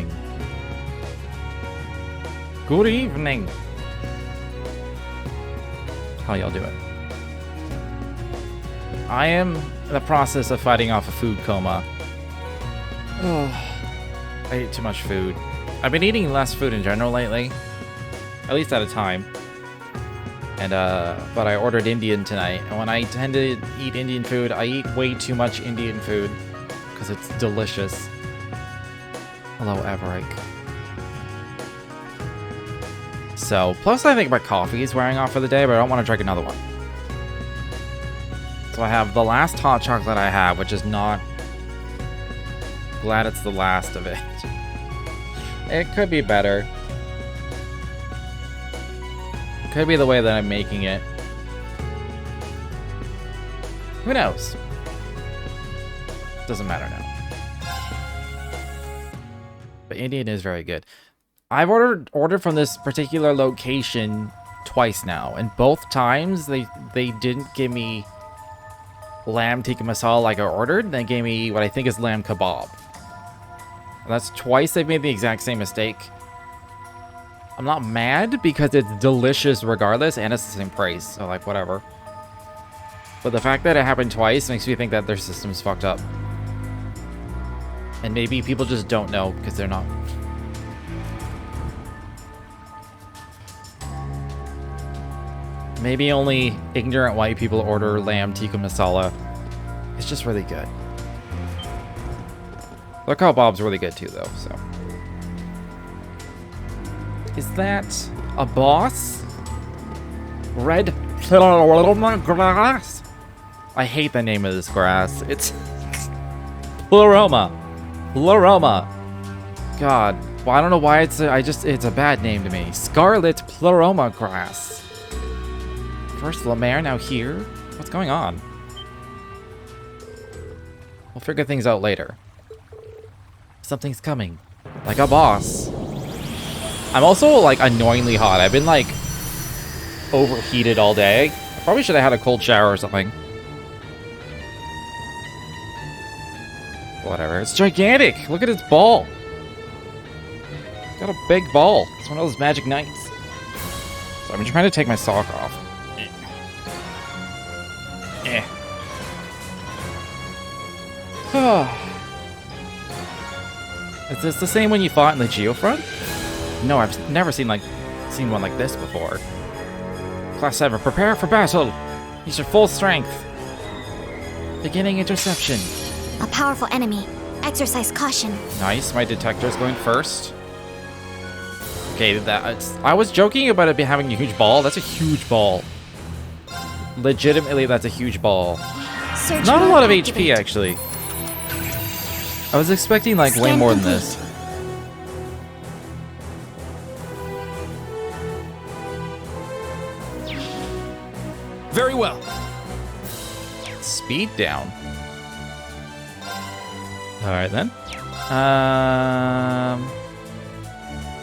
evening. Good evening. How y'all doing? I am in the process of fighting off a food coma. I ate too much food. I've been eating less food in general lately, at least at a time. And but I ordered Indian tonight, and when I tend to eat Indian food, I eat way too much Indian food because it's delicious. Hello, Everick. So, plus I think my coffee is wearing off for the day, but I don't want to drink another one. So I have the last hot chocolate I have, which is not... Glad it's the last of it. It could be better. Could be the way that I'm making it. Who knows? Doesn't matter now. But Indian is very good. I've ordered from this particular location twice now, and both times they didn't give me lamb tikka masala like I ordered. They gave me what I think is lamb kebab. And that's twice they've made the exact same mistake. I'm not mad because it's delicious regardless, and it's the same price, so like whatever. But the fact that it happened twice makes me think that their system's fucked up. And maybe people just don't know because they're not... Maybe only ignorant white people order lamb tikka masala. It's just really good. The kebab's really good too, though, so... Is that a boss? Red grass? I hate the name of this grass. It's... Pleroma. Pleroma. God. Well, I don't know why it's a bad name to me. Scarlet Pleroma grass. First Lemaire, now here? What's going on? We'll figure things out later. Something's coming. Like a boss. I'm also, like, annoyingly hot. I've been, like, overheated all day. I probably should have had a cold shower or something. Whatever. It's gigantic! Look at its ball! It's got a big ball. It's one of those magic knights. So I'm trying to take my sock off. Is this the same one you fought in the Geofront? No, I've never seen one like this before. Class 7, prepare for battle! Use your full strength. Beginning interception. A powerful enemy. Exercise caution. Nice, my detector's going first. Okay, I was joking about it having a huge ball. That's a huge ball. Legitimately, that's a huge ball. Search Not a lot of activate. HP, actually. I was expecting, like, way Scan more complete. than this. Very well. Speed down. Alright, then.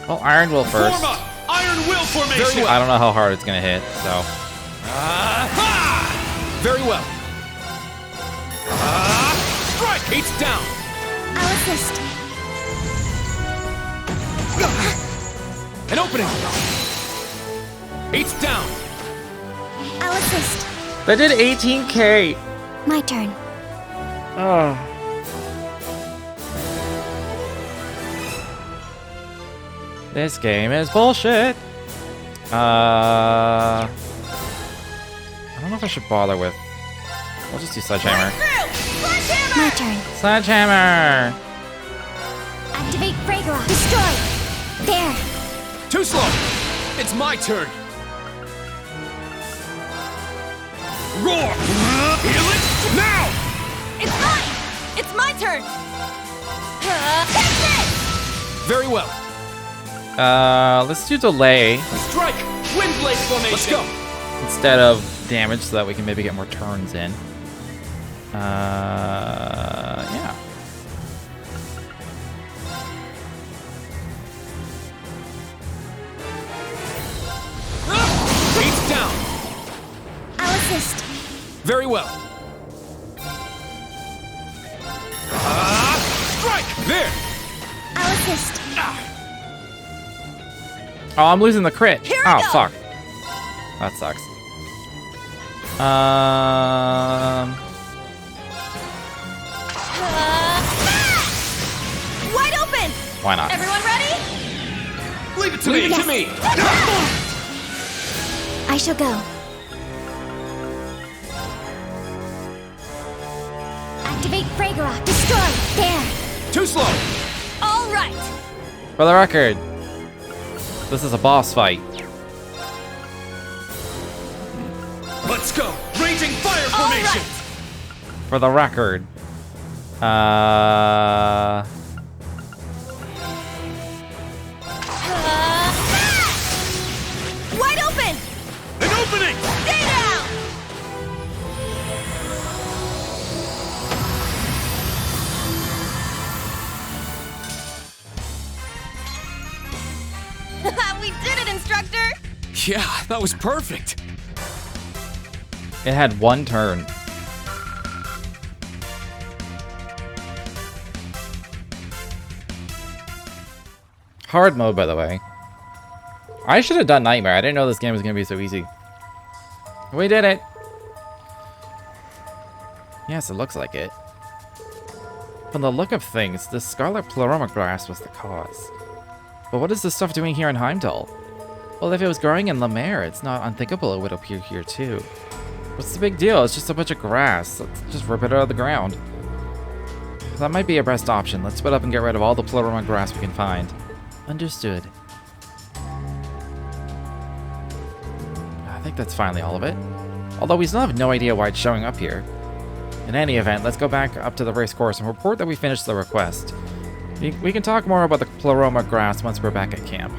Well, Iron Will first. Form up! Iron Will formation! Very well. I don't know how hard it's gonna hit, so... Very well. Strike! It's down! I'll assist. An opening! It's down! I'll assist. That did 18k! My turn. Oh. This game is bullshit. I don't know if I should bother with... We'll just do Sledgehammer. My turn. Sledgehammer! Activate Fragora. Destroy. There. Too slow! It's my turn! Roar! Feel it now! It's mine. It's my turn. Take this. Very well. Let's do delay Strike! Wind blade formation! Let's go! instead of damage so that we can maybe get more turns in. Yeah. It's down! I'll assist. Very well. Strike! There! I'll assist. Oh, I'm losing the crit. Here Oh, we go. fuck. That sucks. Wide open! Why not? Everyone ready? Leave it to me! Yes. To me! I shall go. Activate Fragora. Destroy. There. Too slow! All right. For the record, this is a boss fight. Let's go! Raging fire All formation! right. For the record. Wide open. An opening! Stay down. We did it, instructor. Yeah, that was perfect. It had one turn. Hard mode, by the way. I should have done Nightmare. I didn't know this game was going to be so easy. We did it! Yes, it looks like it. From the look of things, the Scarlet Pleroma grass was the cause. But what is this stuff doing here in Heimdall? Well, if it was growing in Lemaire, it's not unthinkable it would appear here too. What's the big deal? It's just a bunch of grass. Let's just rip it out of the ground. That might be our best option. Let's split up and get rid of all the Pleroma grass we can find. Understood. I think that's finally all of it. Although we still have no idea why it's showing up here. In any event, let's go back up to the race course and report that we finished the request. We can talk more about the Pleroma grass once we're back at camp.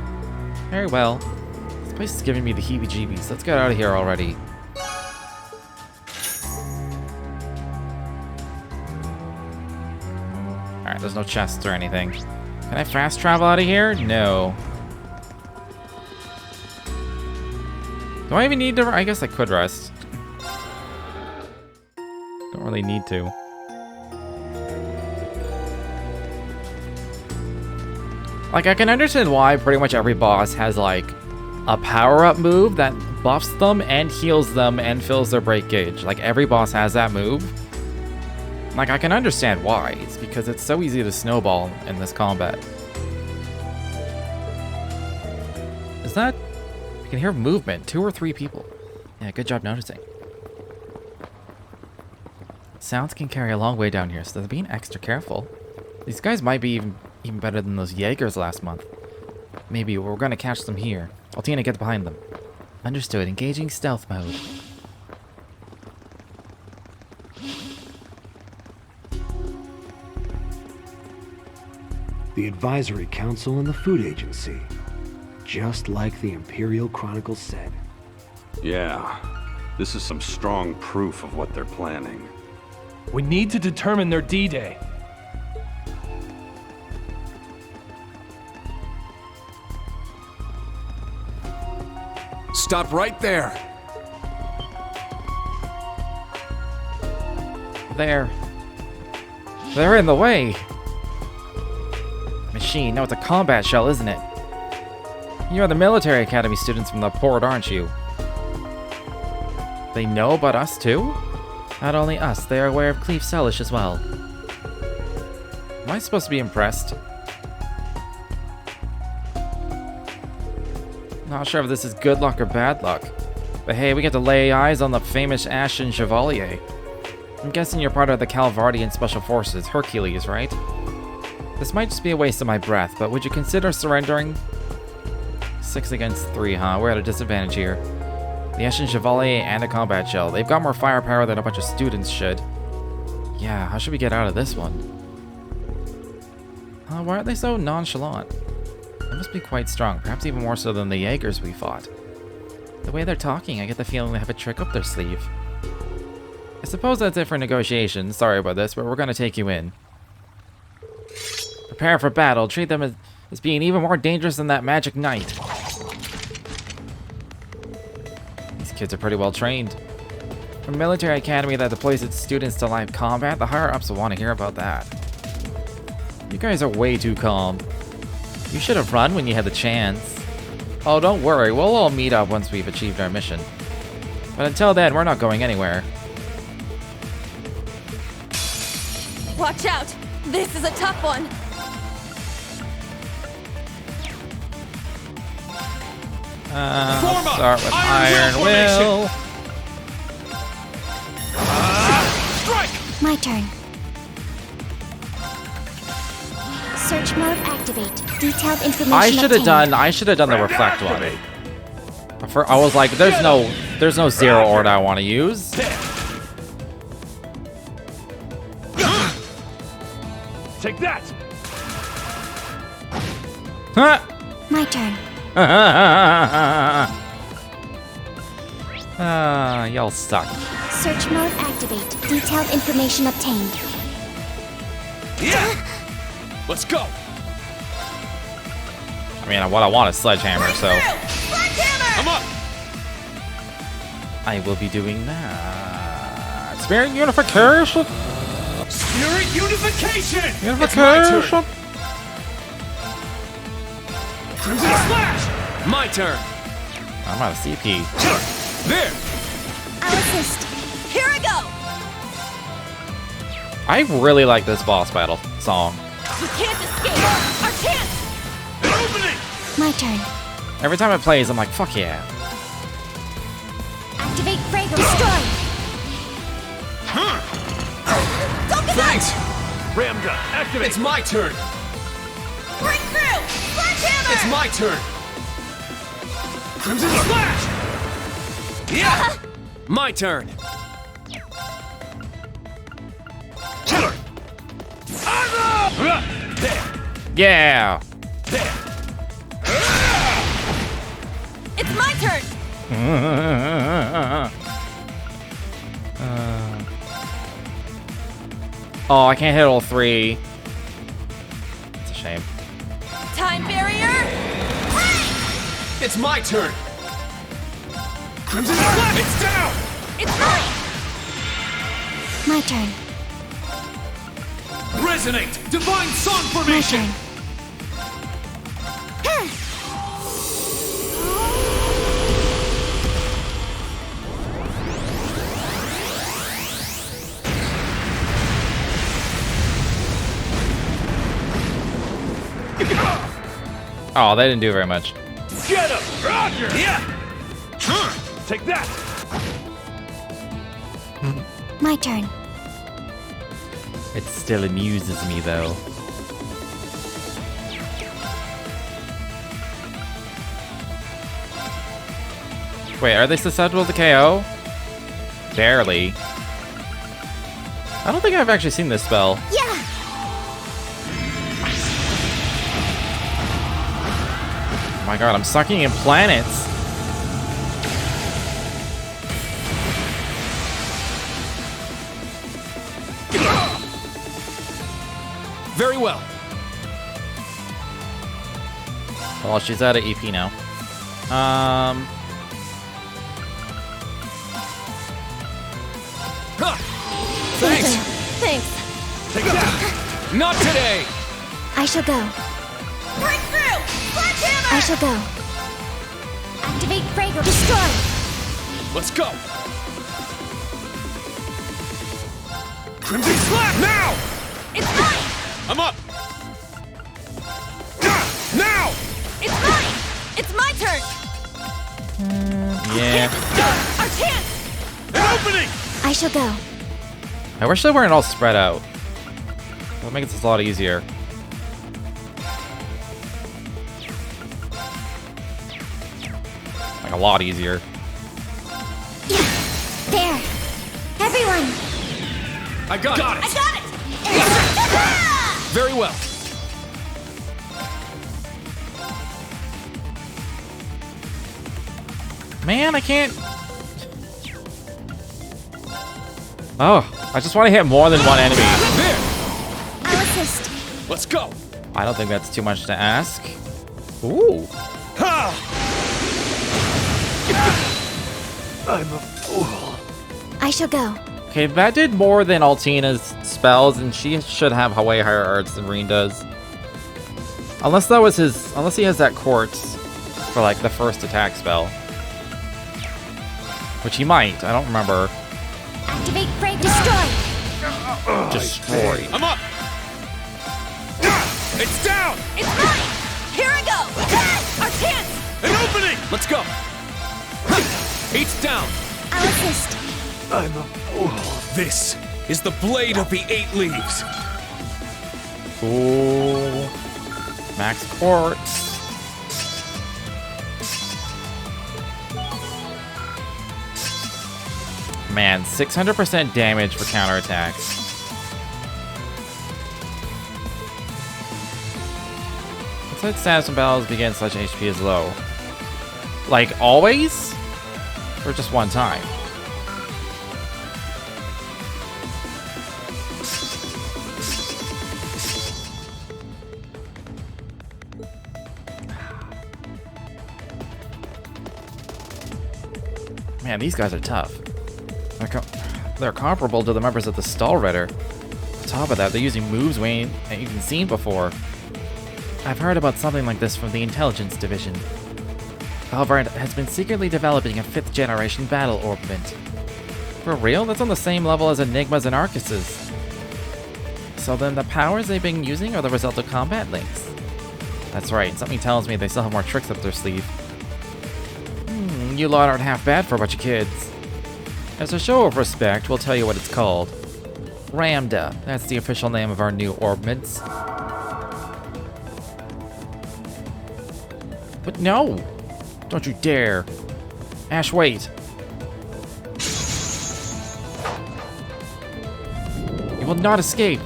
Very well. This place is giving me the heebie-jeebies. Let's get out of here already. Alright, there's no chests or anything. Can I fast travel out of here? No. Do I even need to? I guess I could rest. Don't really need to. Like, I can understand why pretty much every boss has, like, a power-up move that buffs them and heals them and fills their break gauge. Like, every boss has that move. Like, I can understand why. It's because it's so easy to snowball in this combat. Is that... I can hear movement. 2 or 3 people. Yeah, good job noticing. Sounds can carry a long way down here, so they're being extra careful. These guys might be even better than those Jaegers last month. Maybe we're gonna catch them here. Altina, get behind them. Understood. Engaging stealth mode. The Advisory Council and the Food Agency. Just like the Imperial Chronicles said. Yeah, this is some strong proof of what they're planning. We need to determine their D-Day. Stop right there. There. They're in the way. Machine. No, it's a combat shell, isn't it? You're the military academy students from the port, aren't you? They know about us too? Not only us, they are aware of Cleave Selish as well. Am I supposed to be impressed? Not sure if this is good luck or bad luck. But hey, we get to lay eyes on the famous Ashen Chevalier. I'm guessing you're part of the Calvardian Special Forces, Hercules, right? This might just be a waste of my breath, but would you consider surrendering? 6 against 3, huh? We're at a disadvantage here. The Ashen Chevalier and a combat shell. They've got more firepower than a bunch of students should. Yeah, how should we get out of this one? Why are they so nonchalant? They must be quite strong, perhaps even more so than the Jaegers we fought. The way they're talking, I get the feeling they have a trick up their sleeve. I suppose that's it for negotiations. Sorry about this, but we're gonna take you in. Prepare for battle. Treat them as being even more dangerous than that magic knight. These kids are pretty well trained. For a military academy that deploys its students to live combat, the higher-ups will want to hear about that. You guys are way too calm. You should have run when you had the chance. Oh, don't worry. We'll all meet up once we've achieved our mission. But until then, we're not going anywhere. Watch out! This is a tough one! Form up! Start with Iron Iron Will Will. Strike! My turn. Search mode activate. Detailed information I should have obtained. done the reflect one. I was like, there's no zero order I want to use. Take that! Huh. My turn. Y'all suck. Search mode activate. Detailed information obtained. Yeah! Let's go! I mean, what I want is sledgehammer, so I'm up! I will be doing that. Spirit unification. Spirit unification! It's my Unification. turn! Crimson Slash! My turn! I'm out of CP. There! I'll assist. Here I go! I really like this boss battle song. We can't escape! Our chance! An opening! My turn. Every time it plays, I'm like, fuck yeah. Activate Fragor. Destroy. Thanks! Ramda, activate! It's my turn! Breakthrough! Sledgehammer! It's my turn! Crimson Slash! Yeah! My turn! Killer! There! Yeah. There! It's my turn! Oh, I can't hit all three. It's a shame. Time barrier! It's my turn! Crimson Slash! It's down! It's mine! My turn. Resonate! Divine Song My Formation! turn. Oh, they didn't do very much. Get him! Roger! Yeah! Take that! My turn. It still amuses me, though. Wait, are they susceptible to KO? Barely. I don't think I've actually seen this spell. Yeah. Oh my god, I'm sucking in planets. Very well. Well, she's out of EP now. Huh. Thanks! Thanks! Take that! Not today! I shall go. Breakthrough! Sledgehammer! I shall go. Activate Fragor. Destroy. Let's go! Crimson Slash! Now! It's mine! I'm up! Now! It's mine! It's my turn! Yeah. Our chance! An opening! I shall go. I wish they weren't all spread out. That makes this a lot easier. Like, a lot easier. Yeah. There. Everyone. I got it! I got it! Very well. Man, I can't... Oh, I just want to hit more than one enemy. There! I'll assist. Let's go! I don't think that's too much to ask. Ooh. Ha! I'm a fool. I shall go. Okay, that did more than Altina's spells, and she should have way higher arts than Reen does. Unless that was his... Unless he has that quartz for, like, the first attack spell. Which he might. I don't remember. Activate break. Destroy. Destroy. I'm up! It's down! It's mine! Here I go! Our chance! An opening! Let's go! Eight's down! I'll assist. I'm a fool. This is the blade of the 8 leaves. Ooh. Max quartz. Man, 600% damage for counterattacks. Inside status when battles begin such HP is low. Like, always? Or just one time? Man, these guys are tough. They're comparable to the members of the Stall Ritter. On top of that, they're using moves we ain't even seen before. I've heard about something like this from the Intelligence Division. However, it has been secretly developing a 5th generation battle orbment. For real? That's on the same level as Enigma's and Arcus's. So then the powers they've been using are the result of combat links. That's right, something tells me they still have more tricks up their sleeve. You lot aren't half bad for a bunch of kids. As a show of respect, we'll tell you what it's called. Ramda. That's the official name of our new orbments. But no! Don't you dare! Ash, wait! You will not escape!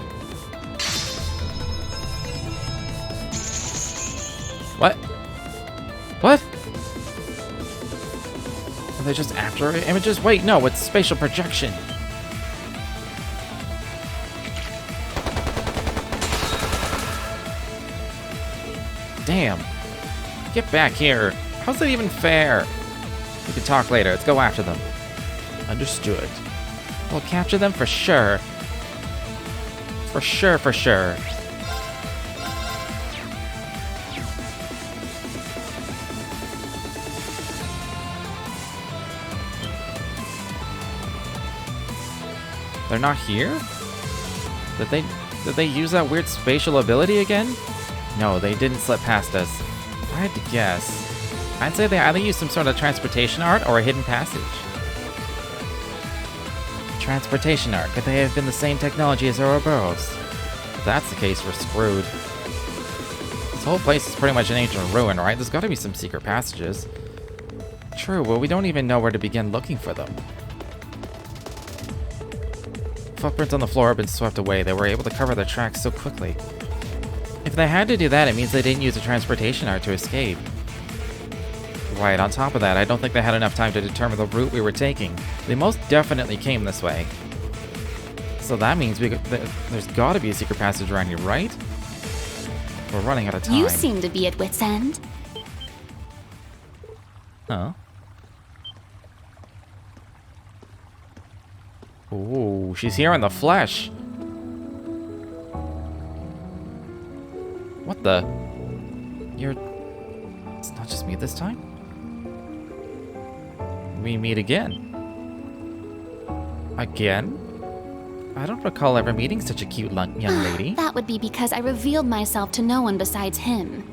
What? What? Are they just after images? Wait, no, it's spatial projection. Damn. Get back here. How's that even fair? We can talk later. Let's go after them. Understood. We'll capture them for sure. For sure, for sure. They're not here? Did they use that weird spatial ability again? No, they didn't slip past us. If I had to guess, I'd say they either used some sort of transportation art or a hidden passage. Transportation art. Could they have been the same technology as Ouroboros? If that's the case, we're screwed. This whole place is pretty much an ancient ruin, right? There's gotta be some secret passages. True, but we don't even know where to begin looking for them. Footprints on the floor have been swept away. They were able to cover their tracks so quickly. If they had to do that, it means they didn't use a transportation art to escape. Right, on top of that, I don't think they had enough time to determine the route we were taking. They most definitely came this way. So that means there's gotta be a secret passage around here, right? We're running out of time. You seem to be at wit's end. Huh? Ooh, she's here in the flesh. What the? It's not just me this time? We meet again. Again? I don't recall ever meeting such a cute young lady. That would be because I revealed myself to no one besides him.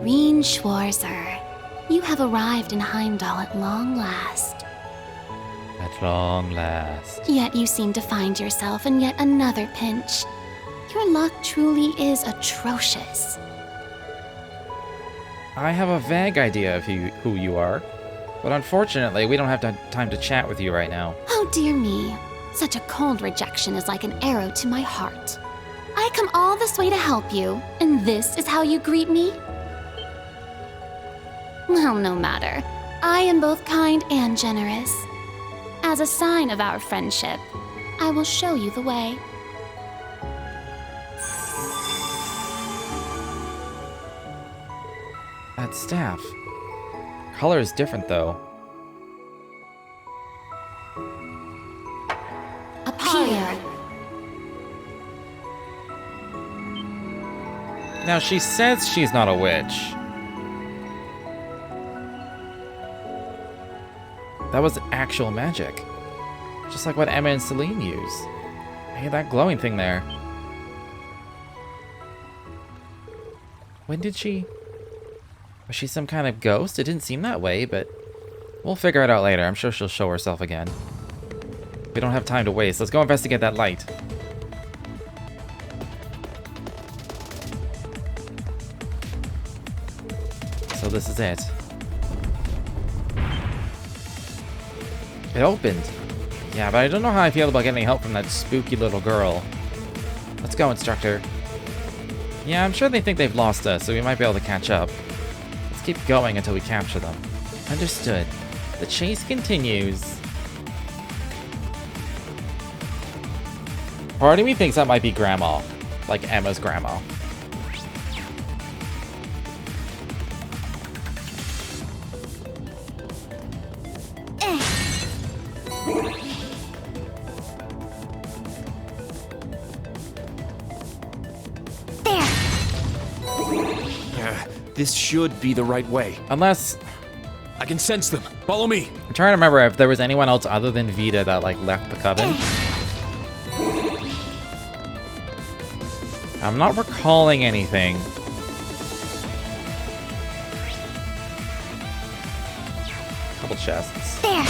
Reen Schwarzer. You have arrived in Heimdall at long last. At long last. Yet you seem to find yourself in yet another pinch. Your luck truly is atrocious. I have a vague idea of who you are, but unfortunately, we don't have time to chat with you right now. Oh dear me. Such a cold rejection is like an arrow to my heart. I come all this way to help you, and this is how you greet me? Well, no matter. I am both kind and generous. As a sign of our friendship, I will show you the way. That staff. Color is different, though. Apollo. Now, she says she's not a witch. That was actual magic. Just like what Emma and Celine use. Hey, that glowing thing there. When did she... Was she some kind of ghost? It didn't seem that way, but... We'll figure it out later. I'm sure she'll show herself again. We don't have time to waste. Let's go investigate that light. So this is it. It opened. Yeah, but I don't know how I feel about getting help from that spooky little girl. Let's go, instructor. Yeah, I'm sure they think they've lost us, so we might be able to catch up. Let's keep going until we capture them. Understood. The chase continues. Part of me thinks that might be Grandma. Like Emma's grandma. This should be the right way. Unless... I can sense them. Follow me. I'm trying to remember if there was anyone else other than Vita that, like, left the coven. I'm not recalling anything. Couple chests. There.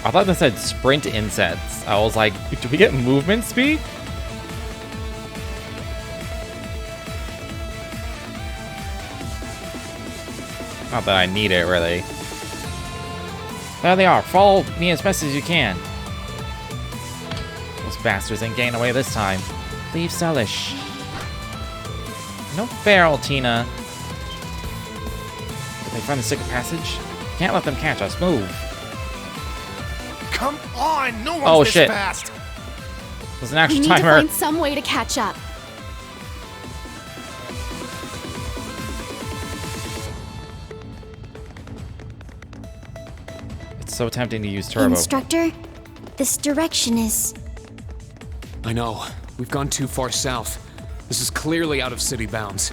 I thought this said sprint insets. I was like, do we get movement speed? Not that I need it, really. There they are. Follow me as best as you can. Those bastards ain't getting away this time. Leave Sellish. No feral, Tina. Did they find the secret passage? Can't let them catch us. Move. Come on! No one's Oh, this shit. fast! There's an actual We need timer. to find some way to catch up. It's so tempting to use turbo. Instructor, this direction is... I know. We've gone too far south. This is clearly out of city bounds.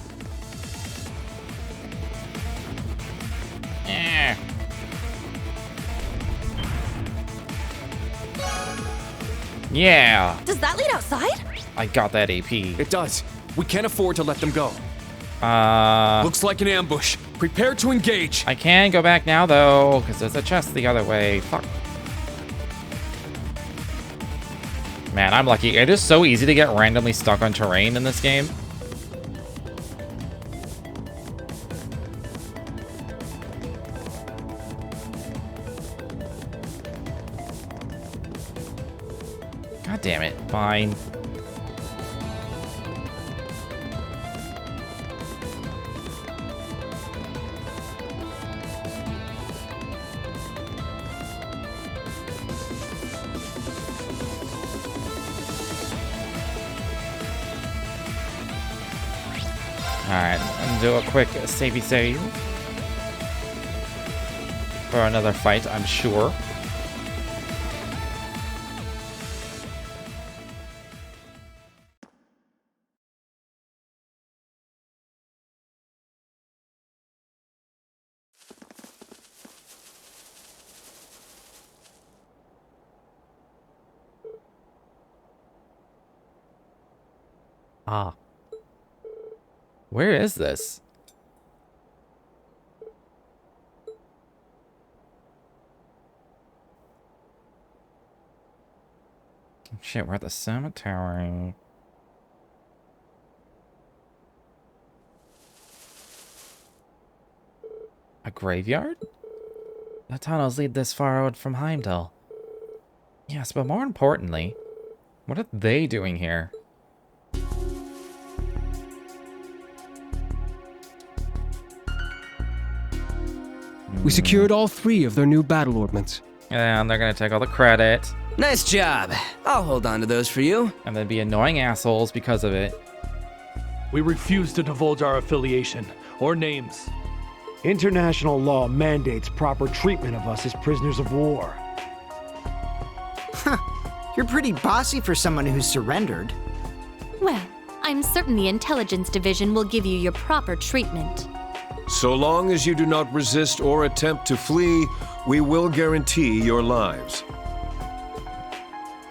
Eh. Yeah, Does that lead outside? I got that AP. It does. We can't afford to let them go. I Looks like an ambush. Prepare to engage. can go back now, though, because there's a chest the other way. Fuck. Man, I'm lucky. It is so easy to get randomly stuck on terrain in this game. God damn it. Fine. Alright, and do a quick savey save. For another fight, I'm sure. Ah. Where is this? Shit, we're at the cemetery. A graveyard? The tunnels lead this far out from Heimdall. Yes, but more importantly, what are they doing here? We secured all 3 of their new battle ornaments. And they're gonna take all the credit. Nice job. I'll hold on to those for you. And then be annoying assholes because of it. We refuse to divulge our affiliation or names. International law mandates proper treatment of us as prisoners of war. You're pretty bossy for someone who's surrendered. Well, I'm certain the Intelligence Division will give you your proper treatment. So long as you do not resist or attempt to flee, we will guarantee your lives.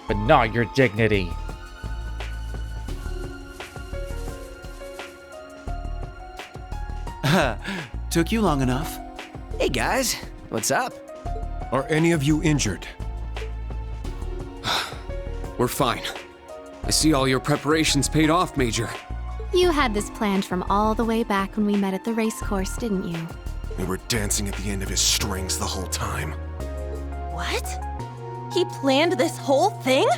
But not your dignity. Took you long enough. Hey guys, what's up? Are any of you injured? We're fine. I see all your preparations paid off, Major. You had this planned from all the way back when we met at the race course, didn't you? We were dancing at the end of his strings the whole time. What? He planned this whole thing?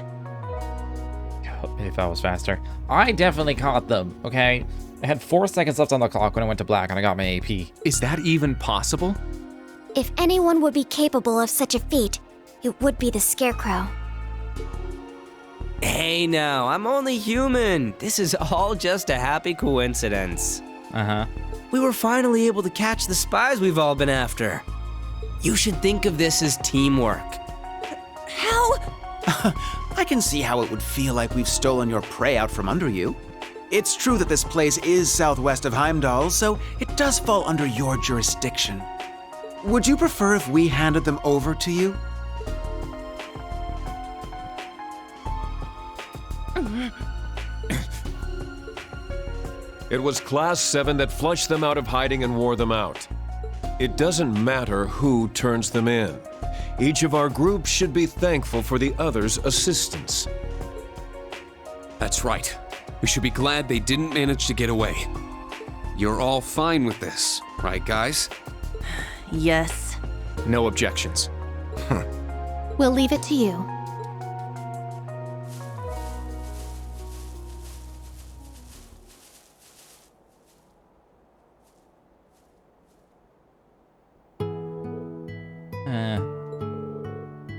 If I was faster. I definitely caught them, okay? I had 4 seconds left on the clock when I went to black and I got my AP. Is that even possible? If anyone would be capable of such a feat, it would be the Scarecrow. Hey now, I'm only human. This is all just a happy coincidence. Uh-huh. We were finally able to catch the spies we've all been after. You should think of this as teamwork. How? I can see how it would feel like we've stolen your prey out from under you. It's true that this place is southwest of Heimdall, so it does fall under your jurisdiction. Would you prefer if we handed them over to you? It was Class 7 that flushed them out of hiding and wore them out. It doesn't matter who turns them in. Each of our groups should be thankful for the other's assistance. That's right. We should be glad they didn't manage to get away. You're all fine with this, right, guys? Yes. No objections. We'll leave it to you.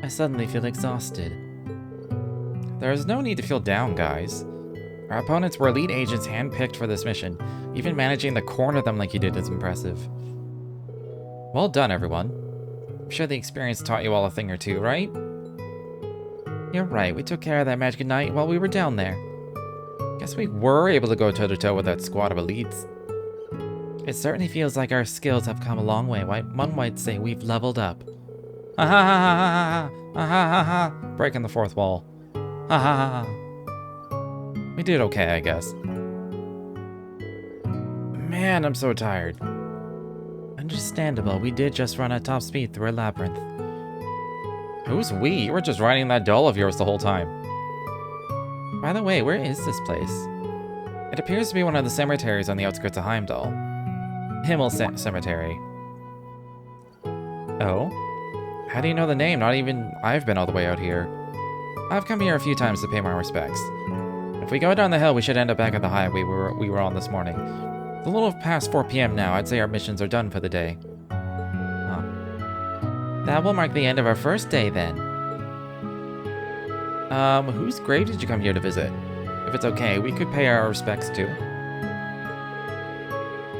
I suddenly feel exhausted. There is no need to feel down, guys. Our opponents were elite agents handpicked for this mission. Even managing to corner them like you did is impressive. Well done, everyone. I'm sure the experience taught you all a thing or two, right? You're right, we took care of that magic knight while we were down there. Guess we were able to go toe-to-toe with that squad of elites. It certainly feels like our skills have come a long way. One might say we've leveled up. Ha ha ha ha ha ha ha ha. Breaking the fourth wall. Ha ha ha ha. We did okay, I guess. Man, I'm so tired. Understandable, we did just run at top speed through a labyrinth. Who's we? You were just riding that doll of yours the whole time. By the way, where is this place? It appears to be one of the cemeteries on the outskirts of Heimdall. Himmel Cemetery. Oh? How do you know the name? Not even I've been all the way out here. I've come here a few times to pay my respects. If we go down the hill, we should end up back at the highway we were on this morning. It's a little past 4 p.m. now. I'd say our missions are done for the day. Huh. That will mark the end of our first day, then. Whose grave did you come here to visit? If it's okay, we could pay our respects too.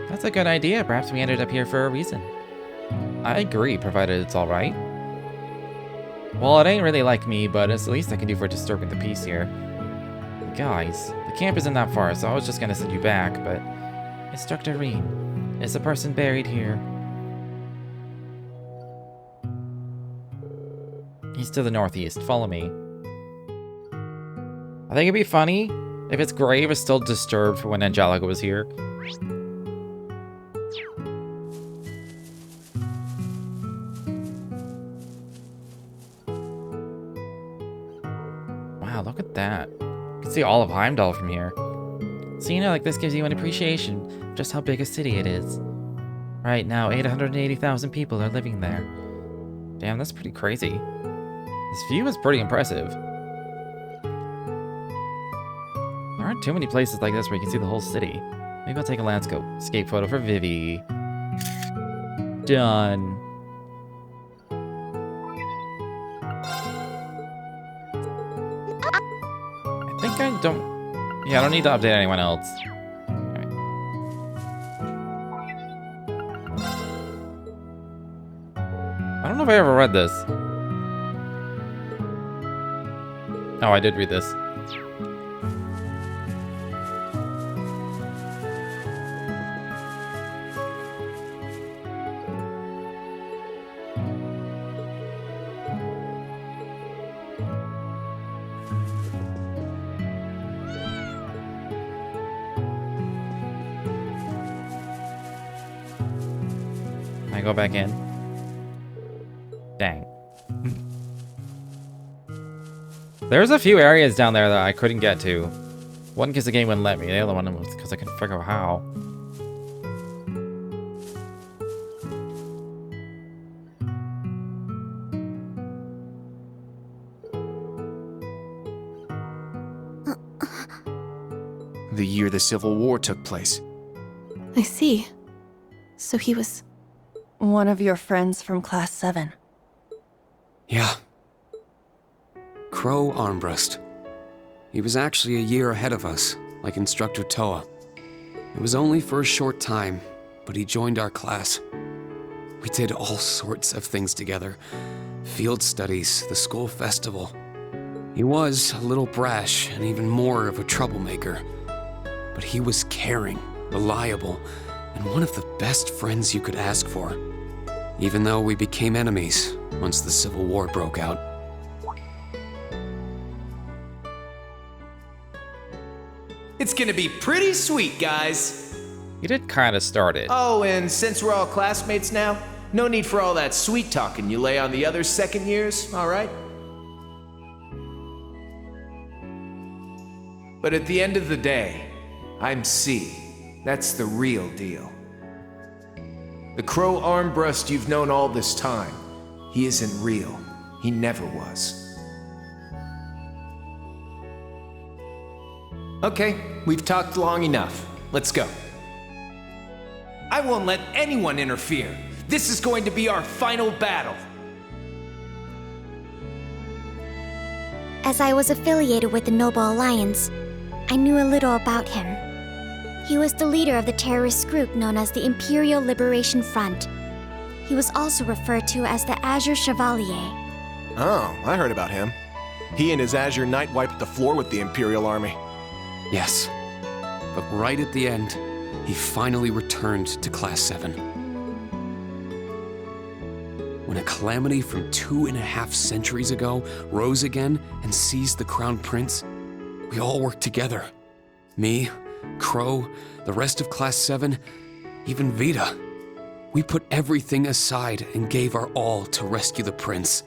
That's a good idea. Perhaps we ended up here for a reason. I agree, provided it's alright. Well, it ain't really like me, but it's the least I can do for disturbing the peace here. Guys, the camp isn't that far, so I was just gonna send you back, but... Instructor Reen, is the person buried here? He's to the northeast. Follow me. I think it'd be funny if its grave is still disturbed when Angelica was here. Wow, look at that. You can see all of Heimdall from here. Seeing it like this gives you an appreciation of just how big a city it is. Right now, 880,000 people are living there. Damn, that's pretty crazy. This view is pretty impressive. There aren't too many places like this where you can see the whole city. Maybe I'll take a landscape photo for Vivi. Done. I think I don't... Yeah, I don't need to update anyone else. know if I ever read this. Oh, I did read this. I go back in. Dang. There's a few areas down there that I couldn't get to. One because the game wouldn't let me. The other one was because I couldn't figure out how. The year the Civil War took place. I see. So he was one of your friends from Class 7. Yeah. Crow Armbrust. He was actually a year ahead of us, like Instructor Toa. It was only for a short time, but he joined our class. We did all sorts of things together. Field studies, the school festival. He was a little brash and even more of a troublemaker. But he was caring, reliable, and one of the best friends you could ask for. Even though we became enemies once the Civil War broke out. It's gonna be pretty sweet, guys. You did kind of start it. Oh, and since we're all classmates now, no need for all that sweet talking you lay on the other second years, all right? But at the end of the day, I'm C. That's the real deal. The Crow Armbrust you've known all this time, he isn't real. He never was. Okay, we've talked long enough. Let's go. I won't let anyone interfere. This is going to be our final battle. As I was affiliated with the Noble Alliance, I knew a little about him. He was the leader of the terrorist group known as the Imperial Liberation Front. He was also referred to as the Azure Chevalier. Oh, I heard about him. He and his Azure Knight wiped the floor with the Imperial Army. Yes. But right at the end, he finally returned to Class 7. When a calamity from 2.5 centuries ago rose again and seized the Crown Prince, we all worked together. Me, Crow, the rest of Class 7, even Vita. We put everything aside and gave our all to rescue the prince.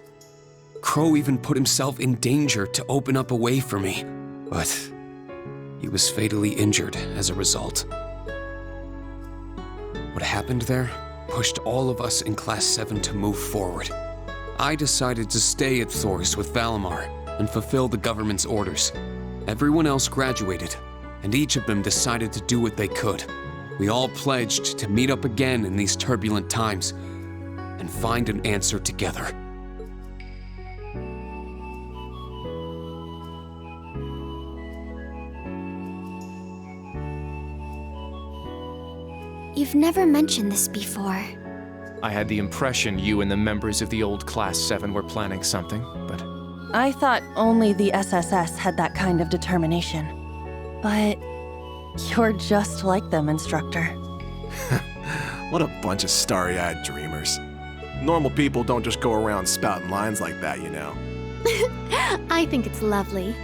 Crow even put himself in danger to open up a way for me, but he was fatally injured as a result. What happened there pushed all of us in Class 7 to move forward. I decided to stay at Thors with Valimar and fulfill the government's orders. Everyone else graduated, and each of them decided to do what they could. We all pledged to meet up again in these turbulent times and find an answer together. You've never mentioned this before. I had the impression you and the members of the old Class 7 were planning something, but... I thought only the SSS had that kind of determination. But you're just like them, Instructor. What a bunch of starry-eyed dreamers. Normal people don't just go around spouting lines like that, you know. I think it's lovely.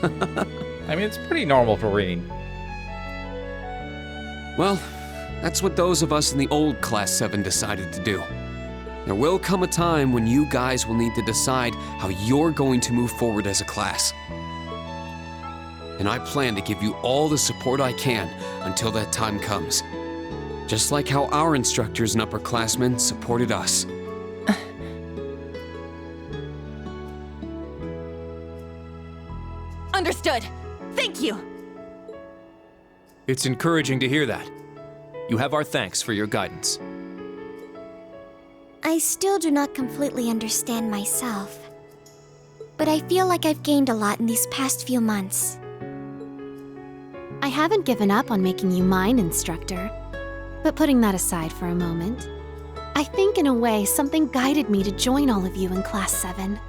I mean, it's pretty normal for Reen. Well, that's what those of us in the old Class 7 decided to do. There will come a time when you guys will need to decide how you're going to move forward as a class. And I plan to give you all the support I can until that time comes. Just like how our instructors and upperclassmen supported us. Understood. Thank you. It's encouraging to hear that. You have our thanks for your guidance. I still do not completely understand myself. But I feel like I've gained a lot in these past few months. I haven't given up on making you mine, Instructor. But putting that aside for a moment, I think in a way, something guided me to join all of you in Class 7.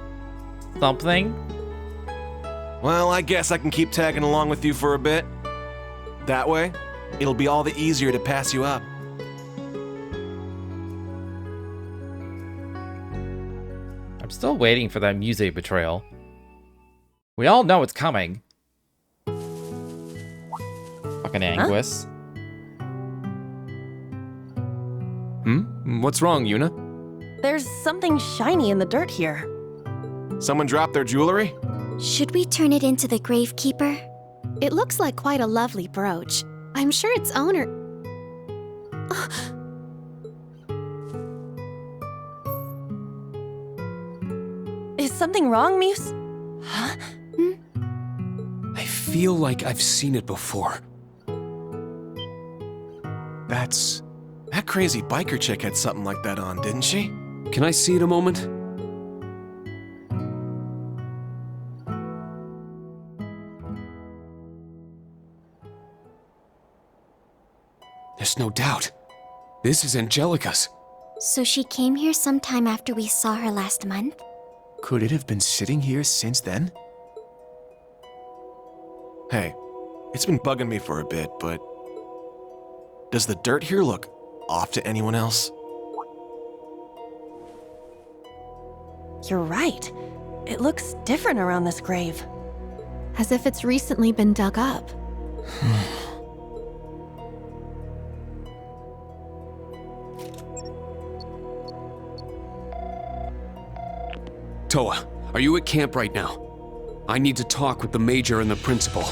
Something? Well, I guess I can keep tagging along with you for a bit. That way, it'll be all the easier to pass you up. I'm still waiting for that Musée betrayal. We all know it's coming. Fucking Anguis. What's wrong, Yuna? There's something shiny in the dirt here. Someone dropped their jewelry? Should we turn it into the Gravekeeper? It looks like quite a lovely brooch. I'm sure its owner... Is something wrong, Muse? Huh? I feel like I've seen it before. That crazy biker chick had something like that on, didn't she? Can I see it a moment? There's no doubt. This is Angelica's. So she came here sometime after we saw her last month? Could it have been sitting here since then? Hey, it's been bugging me for a bit, but... does the dirt here look off to anyone else? You're right. It looks different around this grave. As if it's recently been dug up. Toa, are you at camp right now? I need to talk with the Major and the Principal.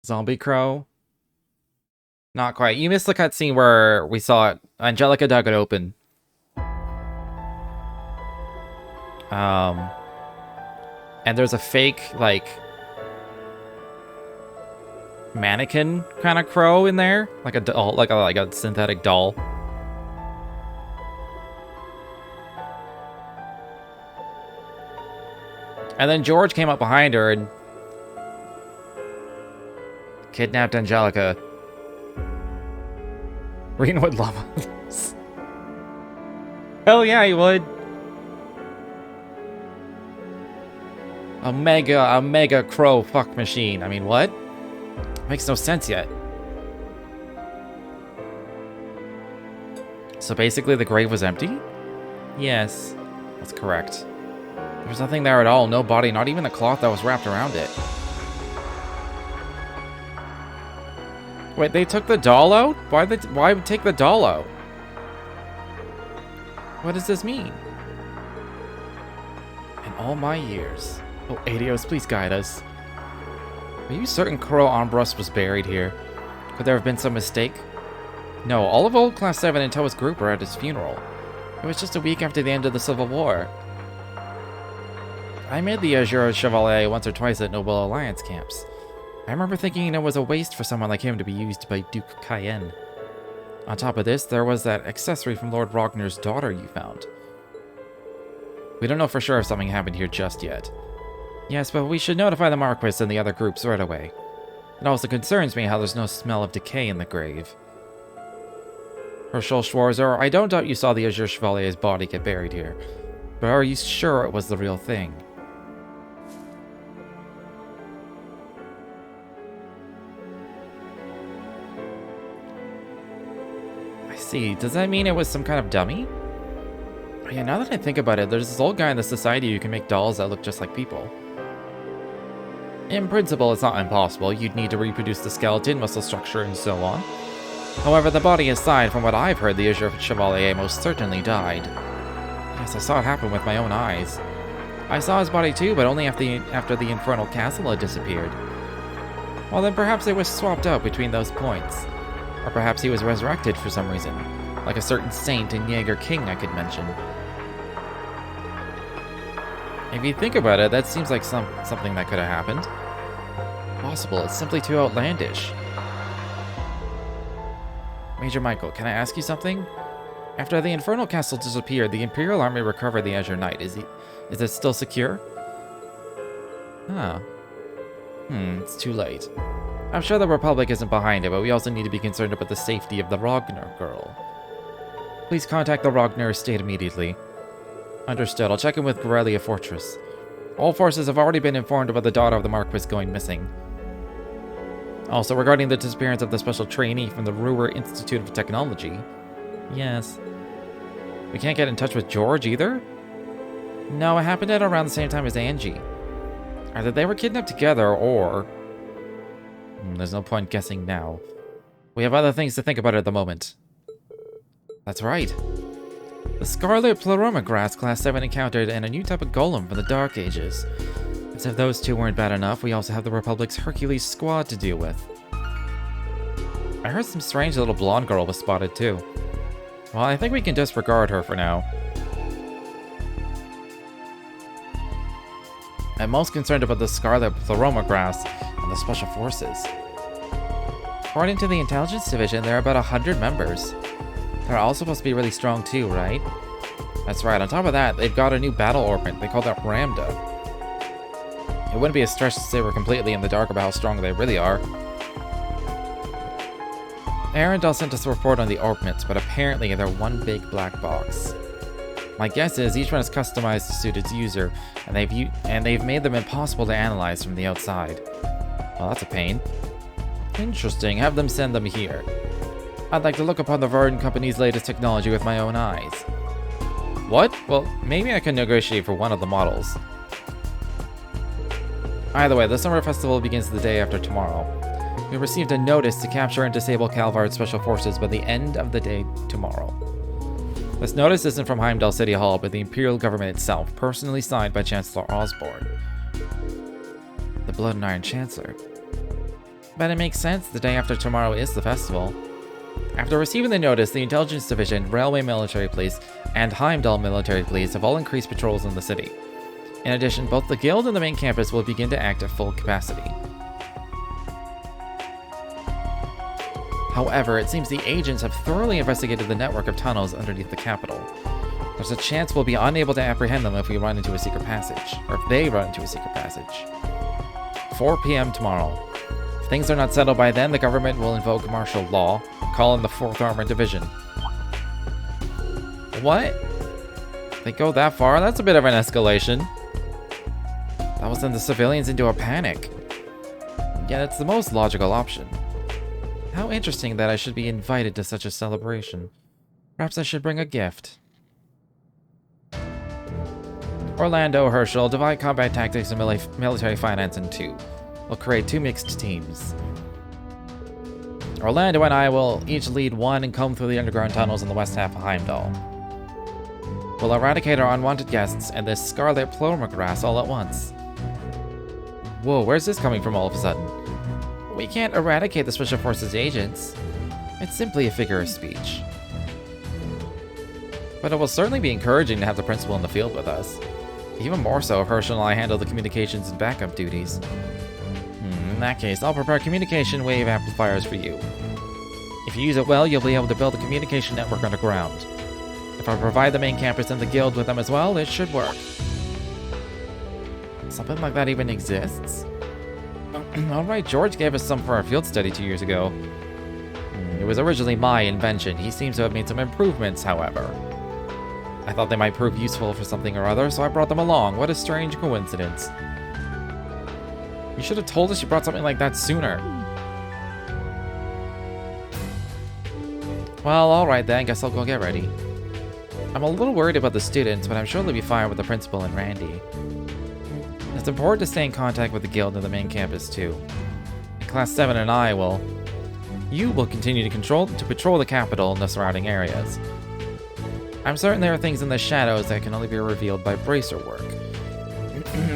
Zombie Crow? Not quite. You missed the cutscene where we saw it. Angelica dug it open. And there's a fake, like, mannequin kind of crow in there, like a doll, like a synthetic doll. And then George came up behind her and kidnapped Angelica. Reen would love this. Hell yeah, he would. A mega crow fuck machine. I mean, what? Makes no sense yet. So basically the grave was empty? Yes, that's correct. There was nothing there at all, no body, not even the cloth that was wrapped around it. Wait, they took the doll out? Why take the doll out? What does this mean? In all my years. Oh, Adios, please guide us. Are you certain Crow Armbrust was buried here? Could there have been some mistake? No, all of old Class 7 and Toa's group were at his funeral. It was just a week after the end of the Civil War. I made the Azure Chevalier once or twice at Noble Alliance camps. I remember thinking it was a waste for someone like him to be used by Duke Cayenne. On top of this, there was that accessory from Lord Rogner's daughter you found. We don't know for sure if something happened here just yet. Yes, but we should notify the Marquis and the other groups right away. It also concerns me how there's no smell of decay in the grave. Herschel Schwarzer, I don't doubt you saw the Azure Chevalier's body get buried here, but are you sure it was the real thing? I see. Does that mean it was some kind of dummy? Oh yeah, now that I think about it, there's this old guy in the society who can make dolls that look just like people. In principle, it's not impossible. You'd need to reproduce the skeleton, muscle structure, and so on. However, the body aside, from what I've heard, the Azure Chevalier most certainly died. Yes, I saw it happen with my own eyes. I saw his body too, but only after the Infernal Castle had disappeared. Well, then perhaps it was swapped out between those points. Or perhaps he was resurrected for some reason, like a certain saint in Jaeger King I could mention. If you think about it, that seems like something that could have happened. Possible, it's simply too outlandish. Major Michael, can I ask you something? After the Infernal Castle disappeared, the Imperial Army recovered the Azure Knight. Is it still secure? Huh. It's too late. I'm sure the Republic isn't behind it, but we also need to be concerned about the safety of the Rogner girl. Please contact the Rogner estate immediately. Understood. I'll check in with Corellia Fortress. All forces have already been informed about the daughter of the Marquis going missing. Also, regarding the disappearance of the special trainee from the Ruhr Institute of Technology. Yes. We can't get in touch with George either? No, it happened at around the same time as Angie. Either they were kidnapped together, or... there's no point guessing now. We have other things to think about at the moment. That's right. The Scarlet Pleromagrass Class 7 encountered and a new type of golem from the Dark Ages. As if those two weren't bad enough, we also have the Republic's Hercules squad to deal with. I heard some strange little blonde girl was spotted too. Well, I think we can disregard her for now. I'm most concerned about the Scarlet Pleromagrass and the Special Forces. According to the Intelligence Division, there are about 100 members. They're all supposed to be really strong too, right? That's right. On top of that, they've got a new battle orbit. They call that Ramda. It wouldn't be a stretch to say we're completely in the dark about how strong they really are. Arendelle sent us a report on the orbits, but apparently they're one big black box. My guess is each one is customized to suit its user, and they've made them impossible to analyze from the outside. Well, that's a pain. Interesting. Have them send them here. I'd like to look upon the Verdun Company's latest technology with my own eyes. What? Well, maybe I can negotiate for one of the models. Either way, the summer festival begins the day after tomorrow. We received a notice to capture and disable Calvard's special forces by the end of the day tomorrow. This notice isn't from Heimdall City Hall, but the Imperial government itself, personally signed by Chancellor Osborne. The Blood and Iron Chancellor. But it makes sense, the day after tomorrow is the festival. After receiving the notice, the Intelligence Division, Railway Military Police, and Heimdall Military Police have all increased patrols in the city. In addition, both the Guild and the main campus will begin to act at full capacity. However, it seems the agents have thoroughly investigated the network of tunnels underneath the capital. There's a chance we'll be unable to apprehend them if we run into a secret passage, or if they run into a secret passage. 4 p.m. tomorrow. If things are not settled by then, the government will invoke martial law, call in the 4th Armored Division. What? They go that far? That's a bit of an escalation. That will send the civilians into a panic. Yet it's the most logical option. How interesting that I should be invited to such a celebration. Perhaps I should bring a gift. Orlando, Herschel, divide combat tactics and military finance in two. We'll create 2 mixed teams. Orlando and I will each lead one and comb through the underground tunnels in the west half of Heimdall. We'll eradicate our unwanted guests and this Scarlet Pleromagrass all at once. Whoa, where's this coming from all of a sudden? We can't eradicate the Special Forces agents. It's simply a figure of speech. But it will certainly be encouraging to have the principal in the field with us. Even more so if Herschel and I handle the communications and backup duties. In that case, I'll prepare communication wave amplifiers for you. If you use it well, you'll be able to build a communication network underground. If I provide the main campus and the guild with them as well, it should work. Something like that even exists? Alright, George gave us some for our field study 2 years ago. It was originally my invention. He seems to have made some improvements, however. I thought they might prove useful for something or other, so I brought them along. What a strange coincidence. You should have told us you brought something like that sooner. Well, alright then, guess I'll go get ready. I'm a little worried about the students, but I'm sure they'll be fine with the principal and Randy. It's important to stay in contact with the guild and the main campus too. Class 7 and I will... You will continue to patrol the capital and the surrounding areas. I'm certain there are things in the shadows that can only be revealed by bracer work.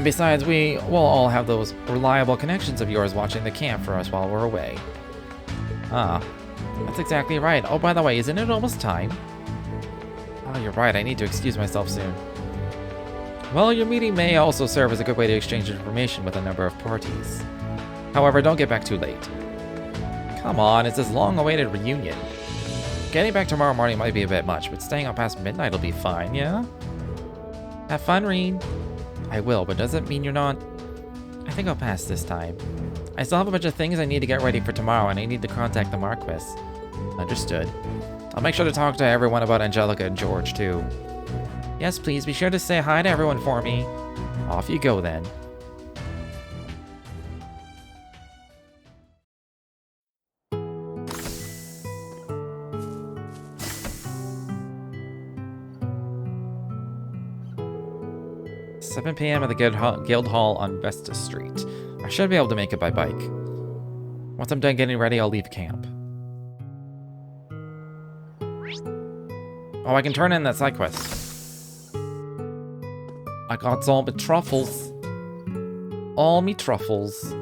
Besides, we will all have those reliable connections of yours watching the camp for us while we're away. Ah, that's exactly right. Oh, by the way, isn't it almost time? Oh, you're right. I need to excuse myself soon. Well, your meeting may also serve as a good way to exchange information with a number of parties. However, don't get back too late. Come on, it's this long-awaited reunion. Getting back tomorrow morning might be a bit much, but staying out past midnight will be fine, yeah? Have fun, Reen. I will, but does it mean you're not... I think I'll pass this time. I still have a bunch of things I need to get ready for tomorrow, and I need to contact the Marquis. Understood. I'll make sure to talk to everyone about Angelica and George, too. Yes, please, be sure to say hi to everyone for me. Off you go, then. $7 p.m. at the Guild Hall on Vesta Street. I should be able to make it by bike. Once I'm done getting ready, I'll leave camp. Oh, I can turn in that side quest. I got all my truffles. All me truffles.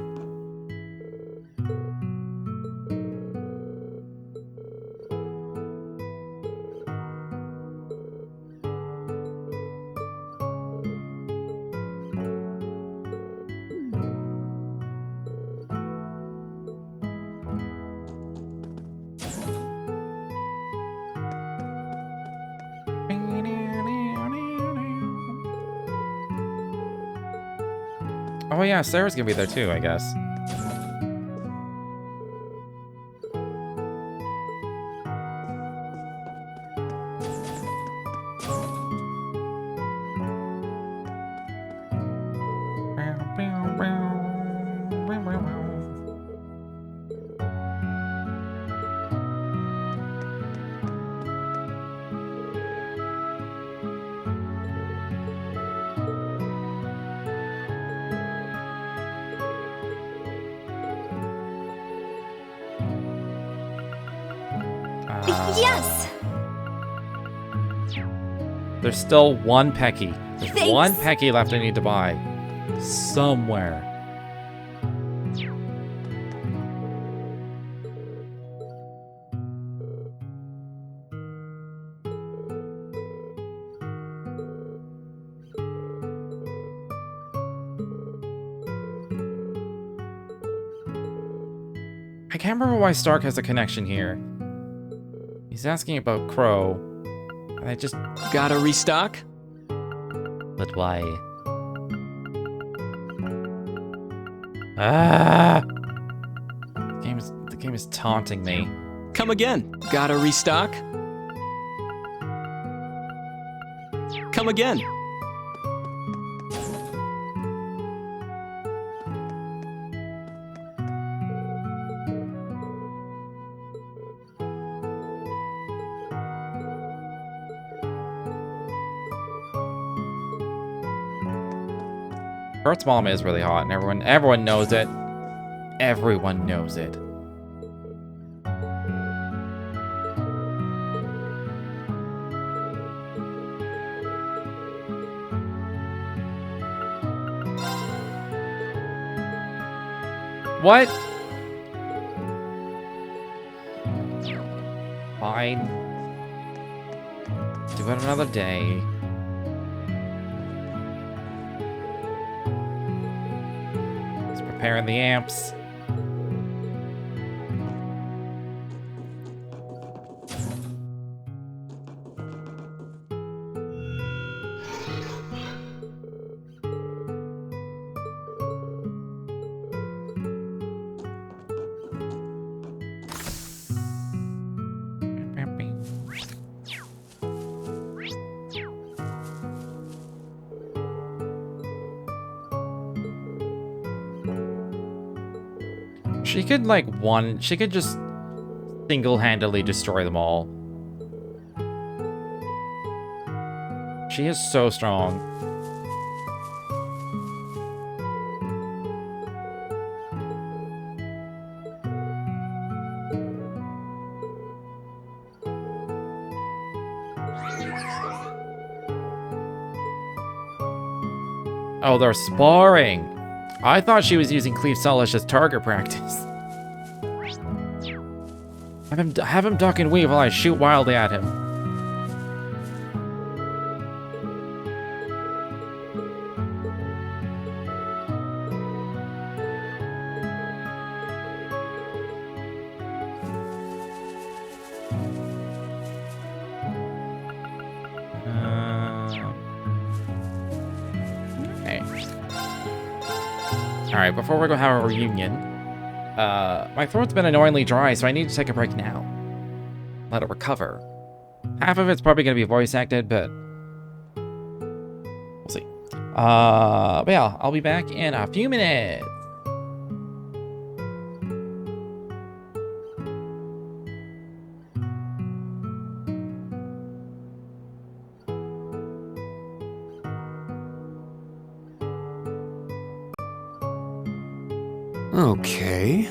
Oh yeah, Sarah's gonna be there too, I guess. Yes! There's still one Pecky. There's Thanks. one Pecky left I need to buy. Somewhere. I can't remember why Stark has a connection here. He's asking about Crow. And I just... Gotta restock? But why? Ah! The game is taunting me. Come again. Gotta restock? Come again. Kurt's mom is really hot, and everyone knows it. Everyone knows it. What? Fine. Do it another day. Preparing the amps. She could, like, she could just single-handedly destroy them all. She is so strong. Oh, they're sparring. I thought she was using Cleave Solish as target practice. Have him duck and weave while I shoot wildly at him. Okay. Alright, before we go have a reunion, my throat's been annoyingly dry, so I need to take a break now. Let it recover. Half of it's probably going to be voice acted, but we'll see. But yeah, I'll be back in a few minutes. Okay.